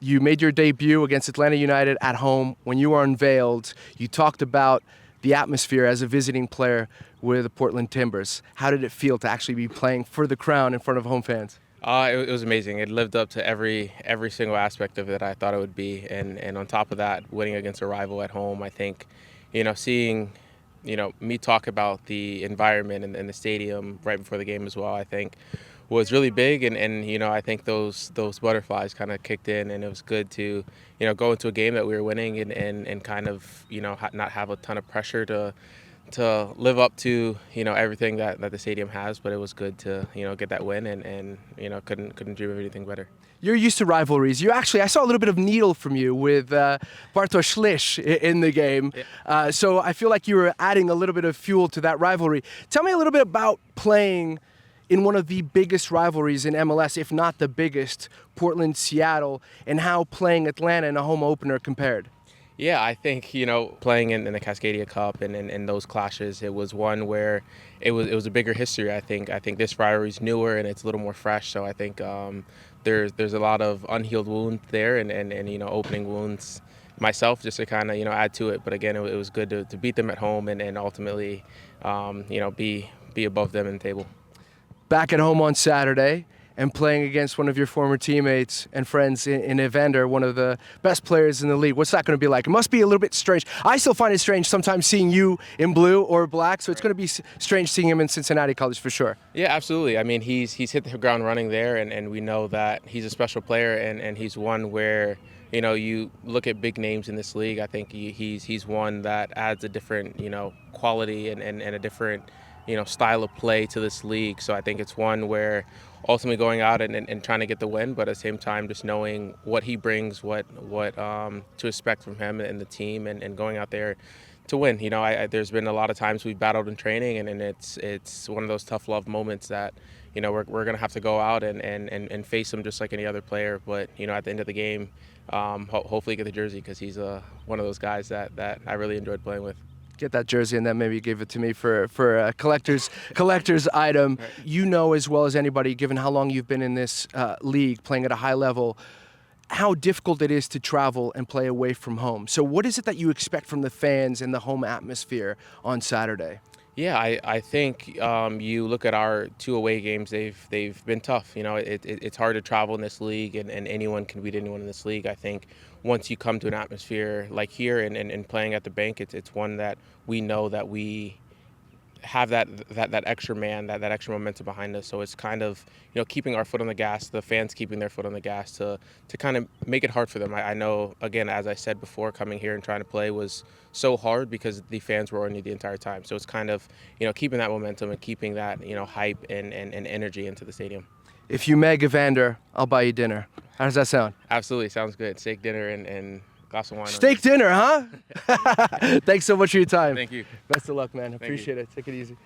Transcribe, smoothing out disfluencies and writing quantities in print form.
You made your debut against Atlanta United at home. When you were unveiled, you talked about the atmosphere as a visiting player with the Portland Timbers. How did it feel to actually be playing for the crown in front of home fans? It was amazing. It lived up to every single aspect of it I thought it would be, and on top of that, winning against a rival at home. I think, seeing, me talk about the environment and the stadium right before the game as well. I think was really big, and I think those butterflies kind of kicked in, and it was good to go into a game that we were winning and kind of not have a ton of pressure to live up to everything that the stadium has, but it was good to get that win and couldn't dream of anything better. You're used to rivalries. I saw a little bit of needle from you with Bartosz Lisz in the game. Yeah. So I feel like you were adding a little bit of fuel to that rivalry. Tell me a little bit about playing in one of the biggest rivalries in MLS, if not the biggest, Portland-Seattle, and how playing Atlanta in a home opener compared. Yeah, I think playing in the Cascadia Cup and those clashes, it was one where it was a bigger history. I think this rivalry's newer and it's a little more fresh. So I think there's a lot of unhealed wounds there and opening wounds myself just to kind of add to it. But again, it was good to beat them at home and ultimately be above them in the table. Back at home on Saturday and playing against one of your former teammates and friends in Evander, one of the best players in the league. What's that going to be like? It must be a little bit strange. I still find it strange sometimes seeing you in blue or black, so it's going to be strange seeing him in Cincinnati colors for sure. Yeah, absolutely. I mean, he's hit the ground running there, and we know that he's a special player, and he's one where you look at big names in this league. I think he's one that adds a different quality and a different style of play to this league. So I think it's one where ultimately going out and trying to get the win, but at the same time just knowing what he brings, what to expect from him and the team, and going out there to win. There's been a lot of times we've battled in training, and it's one of those tough love moments that we're going to have to go out and face him just like any other player. But at the end of the game, hopefully get the jersey, because he's one of those guys that I really enjoyed playing with. Get that jersey and then maybe give it to me for a collector's item. Right. You know as well as anybody, given how long you've been in this league, playing at a high level, how difficult it is to travel and play away from home. So what is it that you expect from the fans and the home atmosphere on Saturday? Yeah, I think you look at our 2 away games; they've been tough. It's hard to travel in this league, and anyone can beat anyone in this league. I think once you come to an atmosphere like here and playing at the bank, it's one that we know that we have that extra man, that extra momentum behind us. So it's kind of keeping our foot on the gas, the fans keeping their foot on the gas to kind of make it hard for them. I know, again, as I said before, coming here and trying to play was so hard because the fans were on you the entire time. So it's kind of keeping that momentum and keeping that hype and energy into the stadium. If you meg Evander, I'll buy you dinner. How does that sound? Absolutely, sounds good. Steak dinner and glass of wine. Steak dinner, huh? Thanks so much for your time. Thank you. Best of luck, man. you. Appreciate it. Take it easy.